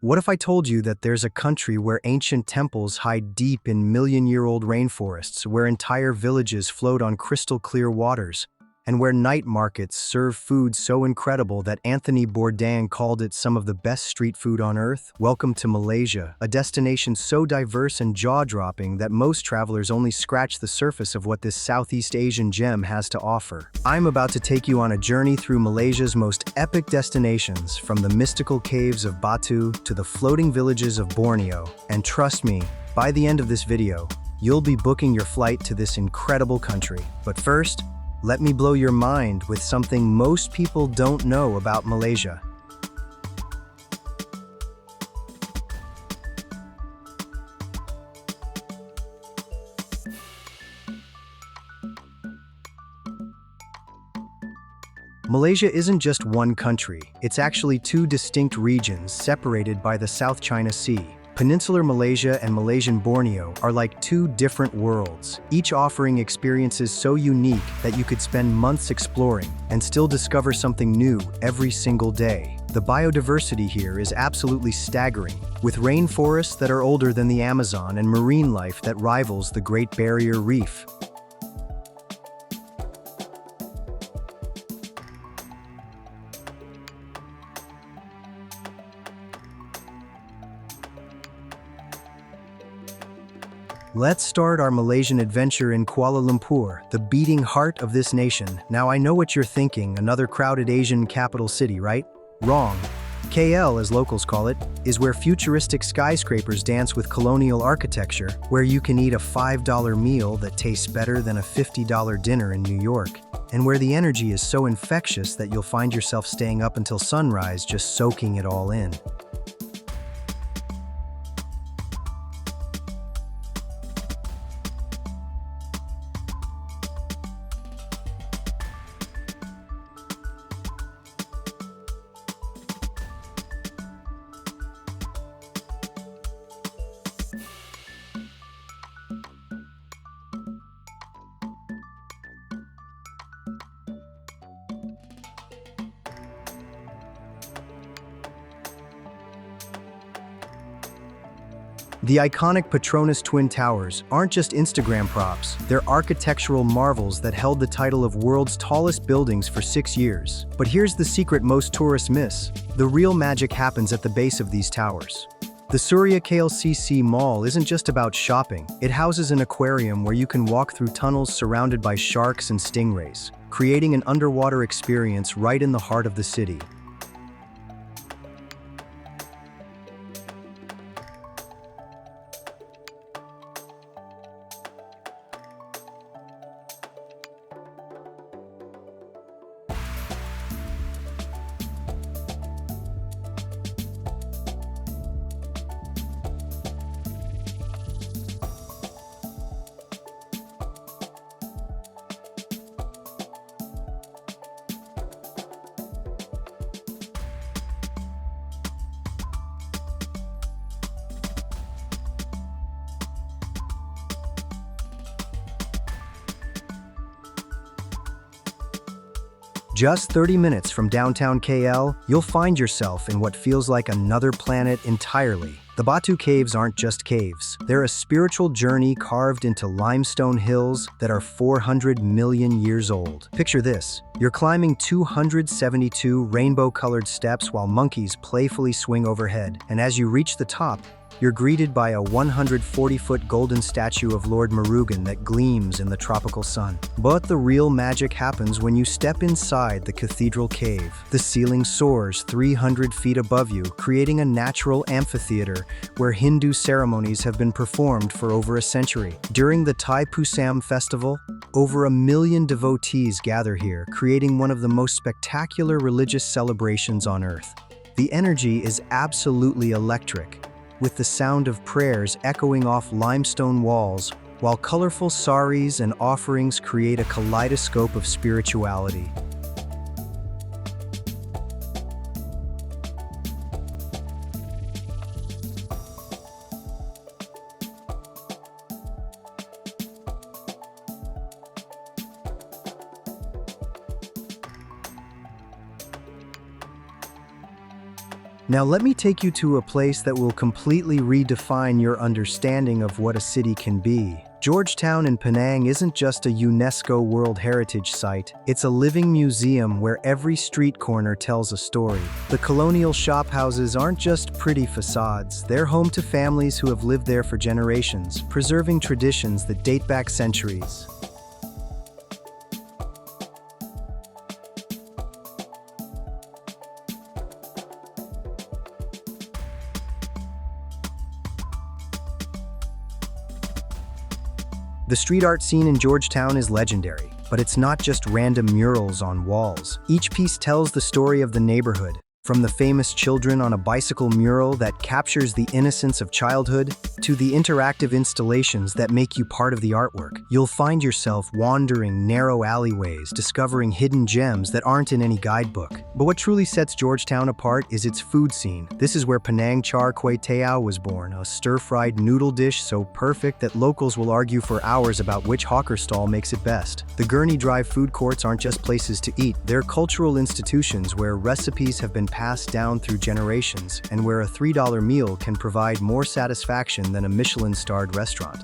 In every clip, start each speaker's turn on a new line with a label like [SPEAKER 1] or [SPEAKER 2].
[SPEAKER 1] What if I told you that there's a country where ancient temples hide deep in million-year-old rainforests, where entire villages float on crystal-clear waters, and where night markets serve food so incredible that Anthony Bourdain called it some of the best street food on earth? Welcome to Malaysia, a destination so diverse and jaw-dropping that most travelers only scratch the surface of what this Southeast Asian gem has to offer. I'm about to take you on a journey through Malaysia's most epic destinations, from the mystical caves of Batu to the floating villages of Borneo. And trust me, by the end of this video, you'll be booking your flight to this incredible country. But first, let me blow your mind with something most people don't know about Malaysia. Malaysia isn't just one country, it's actually two distinct regions separated by the South China Sea. Peninsular Malaysia and Malaysian Borneo are like two different worlds, each offering experiences so unique that you could spend months exploring and still discover something new every single day. The biodiversity here is absolutely staggering, with rainforests that are older than the Amazon and marine life that rivals the Great Barrier Reef. Let's start our Malaysian adventure in Kuala Lumpur, the beating heart of this nation. Now I know what you're thinking, another crowded Asian capital city, right? Wrong. KL, as locals call it, is where futuristic skyscrapers dance with colonial architecture, where you can eat a $5 meal that tastes better than a $50 dinner in New York, and where the energy is so infectious that you'll find yourself staying up until sunrise just soaking it all in. The iconic Petronas Twin Towers aren't just Instagram props, they're architectural marvels that held the title of world's tallest buildings for 6 years. But here's the secret most tourists miss. The real magic happens at the base of these towers. The Surya KLCC Mall isn't just about shopping, it houses an aquarium where you can walk through tunnels surrounded by sharks and stingrays, creating an underwater experience right in the heart of the city. Just 30 minutes from downtown KL, you'll find yourself in what feels like another planet entirely. The Batu Caves aren't just caves. They're a spiritual journey carved into limestone hills that are 400 million years old. Picture this. You're climbing 272 rainbow-colored steps while monkeys playfully swing overhead. And as you reach the top, you're greeted by a 140-foot golden statue of Lord Murugan that gleams in the tropical sun. But the real magic happens when you step inside the cathedral cave. The ceiling soars 300 feet above you, creating a natural amphitheater where Hindu ceremonies have been performed for over a century. During the Thai Pusam festival, over 1 million devotees gather here, creating one of the most spectacular religious celebrations on earth. The energy is absolutely electric, with the sound of prayers echoing off limestone walls, while colorful saris and offerings create a kaleidoscope of spirituality. Now let me take you to a place that will completely redefine your understanding of what a city can be. Georgetown in Penang isn't just a UNESCO World Heritage Site, it's a living museum where every street corner tells a story. The colonial shophouses aren't just pretty facades, they're home to families who have lived there for generations, preserving traditions that date back centuries. The street art scene in Georgetown is legendary, but it's not just random murals on walls. Each piece tells the story of the neighborhood, from the famous children on a bicycle mural that captures the innocence of childhood to the interactive installations that make you part of the artwork. You'll find yourself wandering narrow alleyways, discovering hidden gems that aren't in any guidebook. But what truly sets Georgetown apart is its food scene. This is where Penang char kway teow was born, a stir-fried noodle dish so perfect that locals will argue for hours about which hawker stall makes it best. The Gurney Drive food courts aren't just places to eat, they're cultural institutions where recipes have been passed down through generations and where a $3 meal can provide more satisfaction than a Michelin-starred restaurant.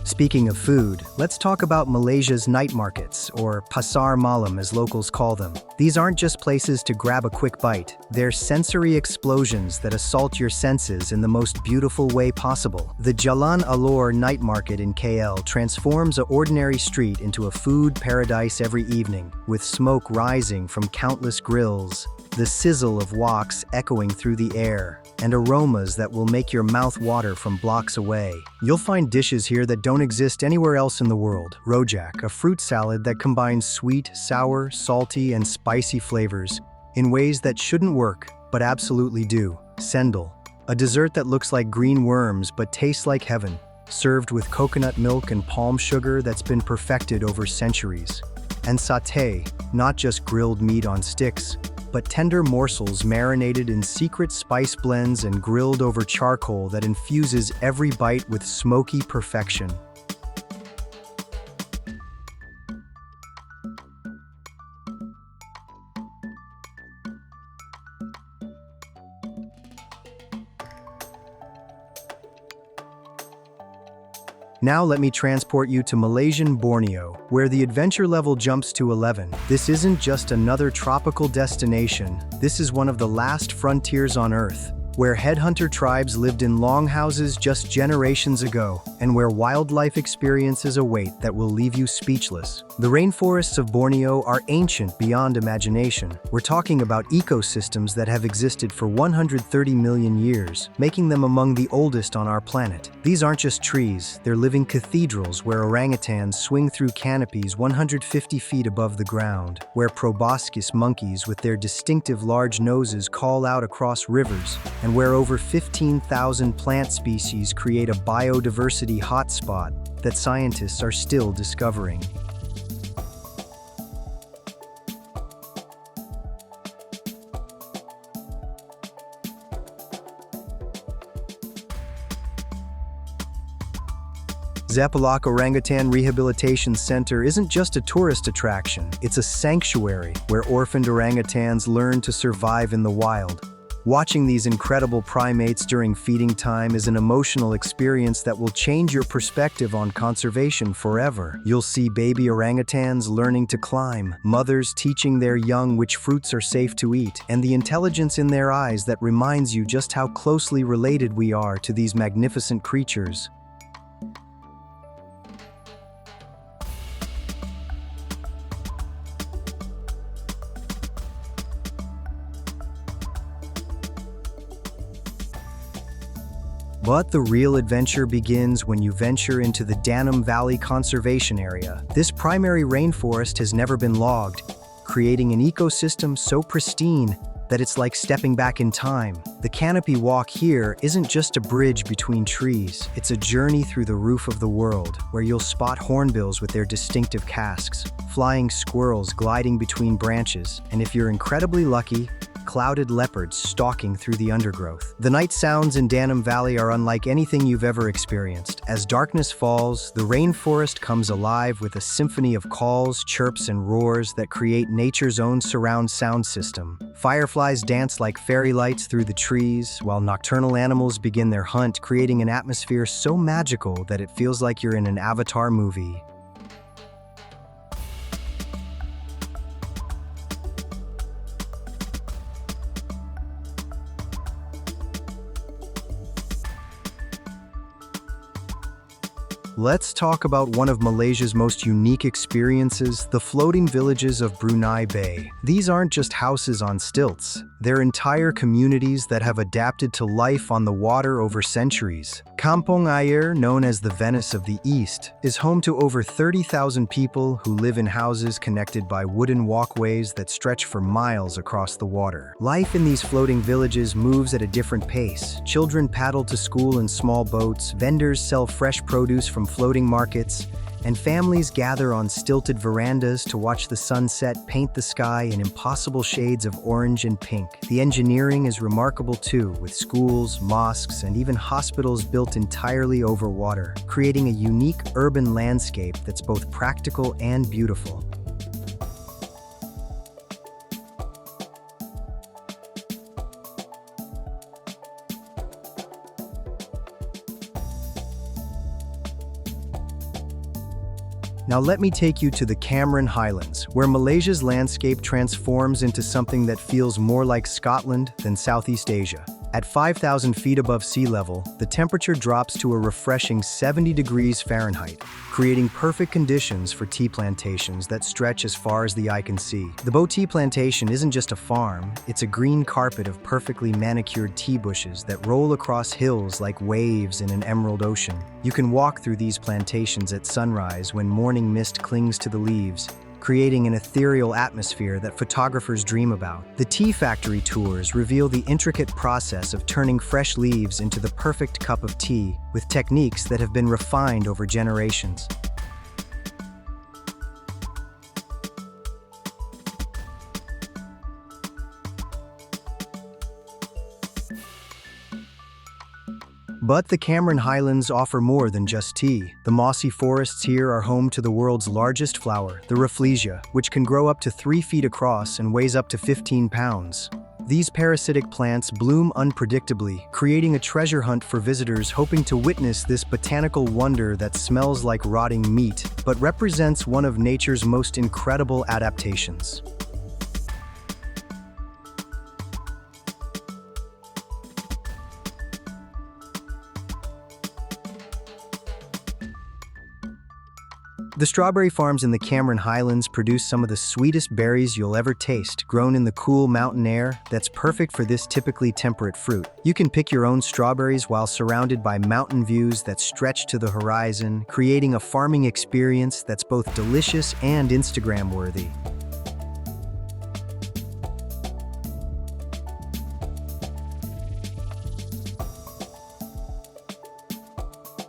[SPEAKER 1] Speaking of food, let's talk about Malaysia's night markets, or pasar malam as locals call them. These aren't just places to grab a quick bite, they're sensory explosions that assault your senses in the most beautiful way possible. The Jalan Alor night market in KL transforms an ordinary street into a food paradise every evening, with smoke rising from countless grills, the sizzle of woks echoing through the air, and aromas that will make your mouth water from blocks away. You'll find dishes here that don't exist anywhere else in the world. Rojak, a fruit salad that combines sweet, sour, salty, and spicy flavors in ways that shouldn't work, but absolutely do. Sendal, a dessert that looks like green worms but tastes like heaven, served with coconut milk and palm sugar that's been perfected over centuries. And satay, not just grilled meat on sticks, but tender morsels marinated in secret spice blends and grilled over charcoal that infuses every bite with smoky perfection. Now let me transport you to Malaysian Borneo, where the adventure level jumps to 11. This isn't just another tropical destination, this is one of the last frontiers on Earth, where headhunter tribes lived in longhouses just generations ago, and where wildlife experiences await that will leave you speechless. The rainforests of Borneo are ancient beyond imagination. We're talking about ecosystems that have existed for 130 million years, making them among the oldest on our planet. These aren't just trees, they're living cathedrals where orangutans swing through canopies 150 feet above the ground, where proboscis monkeys with their distinctive large noses call out across rivers, and where over 15,000 plant species create a biodiversity hotspot that scientists are still discovering. Malacca Orangutan Rehabilitation Center isn't just a tourist attraction, it's a sanctuary where orphaned orangutans learn to survive in the wild. Watching these incredible primates during feeding time is an emotional experience that will change your perspective on conservation forever. You'll see baby orangutans learning to climb, mothers teaching their young which fruits are safe to eat, and the intelligence in their eyes that reminds you just how closely related we are to these magnificent creatures. But the real adventure begins when you venture into the Danum Valley Conservation Area. This primary rainforest has never been logged, creating an ecosystem so pristine that it's like stepping back in time. The canopy walk here isn't just a bridge between trees, it's a journey through the roof of the world, where you'll spot hornbills with their distinctive casques, flying squirrels gliding between branches, and if you're incredibly lucky, clouded leopards stalking through the undergrowth. The night sounds in Danam Valley are unlike anything you've ever experienced. As darkness falls, the rainforest comes alive with a symphony of calls, chirps, and roars that create nature's own surround sound system. Fireflies dance like fairy lights through the trees, while nocturnal animals begin their hunt, creating an atmosphere so magical that it feels like you're in an Avatar movie. Let's talk about one of Malaysia's most unique experiences, the floating villages of Brunei Bay. These aren't just houses on stilts. They're entire communities that have adapted to life on the water over centuries. Kampung Air, known as the Venice of the East, is home to over 30,000 people who live in houses connected by wooden walkways that stretch for miles across the water. Life in these floating villages moves at a different pace. Children paddle to school in small boats, vendors sell fresh produce from floating markets, and families gather on stilted verandas to watch the sunset paint the sky in impossible shades of orange and pink. The engineering is remarkable too, with schools, mosques, and even hospitals built entirely over water, creating a unique urban landscape that's both practical and beautiful. Now let me take you to the Cameron Highlands, where Malaysia's landscape transforms into something that feels more like Scotland than Southeast Asia. At 5,000 feet above sea level, the temperature drops to a refreshing 70 degrees Fahrenheit, creating perfect conditions for tea plantations that stretch as far as the eye can see. The Bo Tea Plantation isn't just a farm, it's a green carpet of perfectly manicured tea bushes that roll across hills like waves in an emerald ocean. You can walk through these plantations at sunrise when morning mist clings to the leaves, creating an ethereal atmosphere that photographers dream about. The tea factory tours reveal the intricate process of turning fresh leaves into the perfect cup of tea with techniques that have been refined over generations. But the Cameron Highlands offer more than just tea. The mossy forests here are home to the world's largest flower, the Rafflesia, which can grow up to 3 feet across and weighs up to 15 pounds. These parasitic plants bloom unpredictably, creating a treasure hunt for visitors hoping to witness this botanical wonder that smells like rotting meat, but represents one of nature's most incredible adaptations. The strawberry farms in the Cameron Highlands produce some of the sweetest berries you'll ever taste, grown in the cool mountain air that's perfect for this typically temperate fruit. You can pick your own strawberries while surrounded by mountain views that stretch to the horizon, creating a farming experience that's both delicious and Instagram-worthy.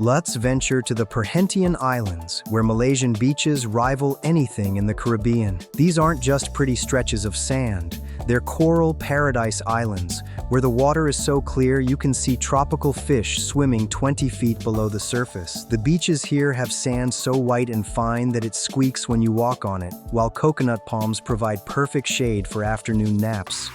[SPEAKER 1] Let's venture to the Perhentian Islands, where Malaysian beaches rival anything in the Caribbean. These aren't just pretty stretches of sand, they're coral paradise islands, where the water is so clear you can see tropical fish swimming 20 feet below the surface. The beaches here have sand so white and fine that it squeaks when you walk on it, while coconut palms provide perfect shade for afternoon naps.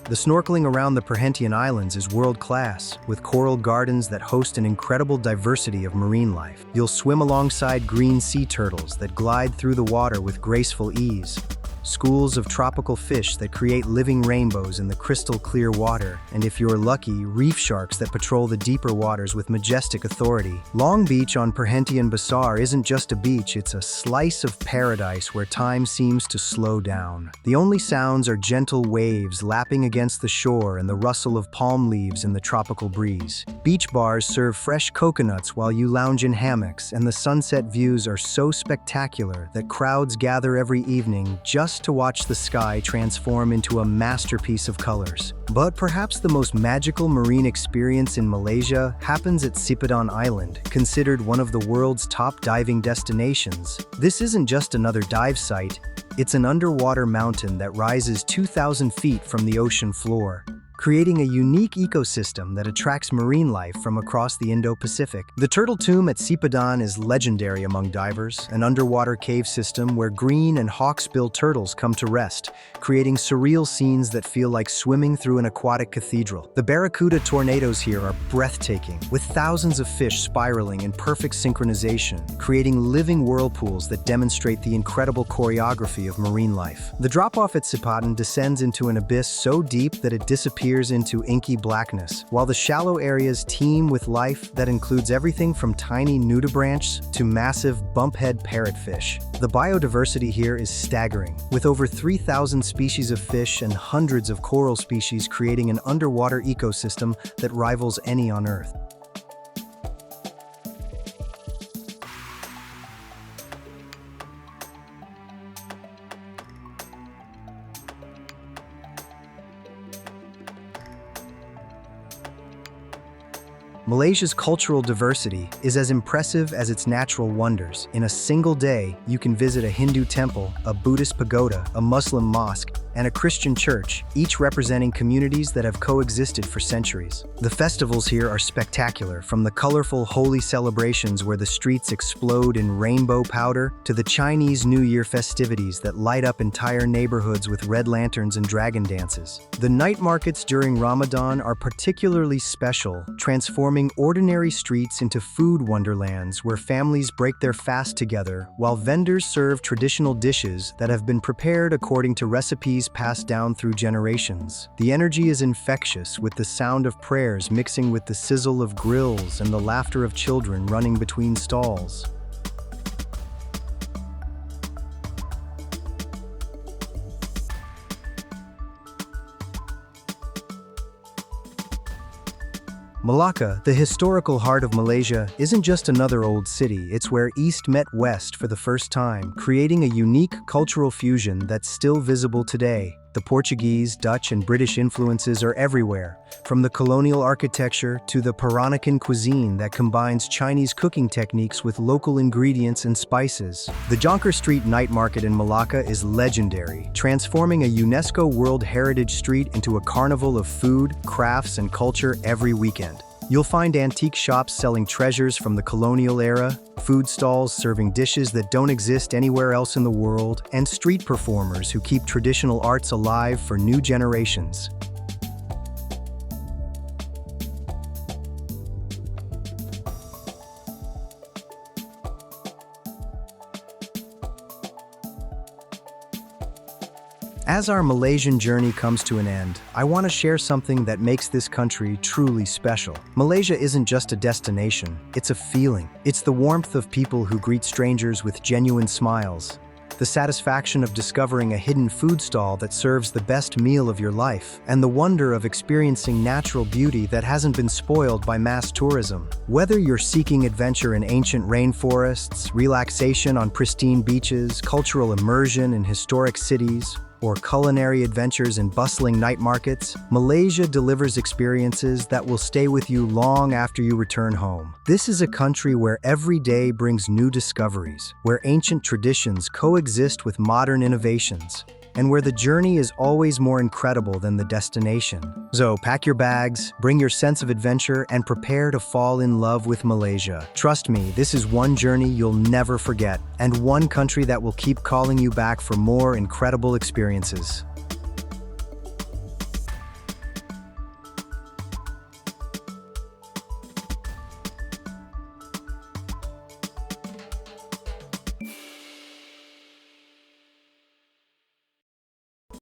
[SPEAKER 1] The snorkeling around the Perhentian Islands is world-class, with coral gardens that host an incredible diversity of marine life. You'll swim alongside green sea turtles that glide through the water with graceful ease. schools of tropical fish that create living rainbows in the crystal clear water, and if you're lucky, reef sharks that patrol the deeper waters with majestic authority. Long Beach on Perhentian isn't just a beach, it's a slice of paradise where time seems to slow down. The only sounds are gentle waves lapping against the shore and the rustle of palm leaves in the tropical breeze. Beach bars serve fresh coconuts while you lounge in hammocks, and the sunset views are so spectacular that crowds gather every evening just to watch the sky transform into a masterpiece of colors. But perhaps the most magical marine experience in Malaysia happens at Cipodon Island, considered one of the world's top diving destinations. This isn't just another dive site, it's an underwater mountain that rises 2,000 feet from the ocean floor, creating a unique ecosystem that attracts marine life from across the Indo-Pacific. The Turtle Tomb at Cipodon is legendary among divers, an underwater cave system where green and hawksbill turtles come to rest, creating surreal scenes that feel like swimming through an aquatic cathedral. The barracuda tornadoes here are breathtaking, with thousands of fish spiraling in perfect synchronization, creating living whirlpools that demonstrate the incredible choreography of marine life. The drop-off at Cipodon descends into an abyss so deep that it disappears into inky blackness, while the shallow areas teem with life that includes everything from tiny nudibranchs to massive bumphead parrotfish. The biodiversity here is staggering, with over 3,000 species of fish and hundreds of coral species creating an underwater ecosystem that rivals any on Earth. Malaysia's cultural diversity is as impressive as its natural wonders. In a single day, you can visit a Hindu temple, a Buddhist pagoda, a Muslim mosque, and a Christian church, each representing communities that have coexisted for centuries. The festivals here are spectacular, from the colorful holy celebrations where the streets explode in rainbow powder to the Chinese New Year festivities that light up entire neighborhoods with red lanterns and dragon dances. The night markets during Ramadan are particularly special, transforming ordinary streets into food wonderlands where families break their fast together while vendors serve traditional dishes that have been prepared according to recipes passed down through generations. The energy is infectious, with the sound of prayers mixing with the sizzle of grills and the laughter of children running between stalls. Malacca, the historical heart of Malaysia, isn't just another old city, it's where East met West for the first time, creating a unique cultural fusion that's still visible today. The Portuguese, Dutch, and British influences are everywhere, from the colonial architecture to the Perhentian cuisine that combines Chinese cooking techniques with local ingredients and spices. The Jonker Street night market in Malacca is legendary, transforming a UNESCO World Heritage Street into a carnival of food, crafts, and culture every weekend. You'll find antique shops selling treasures from the colonial era, food stalls serving dishes that don't exist anywhere else in the world, and street performers who keep traditional arts alive for new generations. As our Malaysian journey comes to an end, I want to share something that makes this country truly special. Malaysia isn't just a destination, it's a feeling. It's the warmth of people who greet strangers with genuine smiles, the satisfaction of discovering a hidden food stall that serves the best meal of your life, and the wonder of experiencing natural beauty that hasn't been spoiled by mass tourism. Whether you're seeking adventure in ancient rainforests, relaxation on pristine beaches, cultural immersion in historic cities, or culinary adventures in bustling night markets, Malaysia delivers experiences that will stay with you long after you return home. This is a country where every day brings new discoveries, where ancient traditions coexist with modern innovations, and where the journey is always more incredible than the destination. So pack your bags, bring your sense of adventure, and prepare to fall in love with Malaysia. Trust me, this is one journey you'll never forget, and one country that will keep calling you back for more incredible experiences.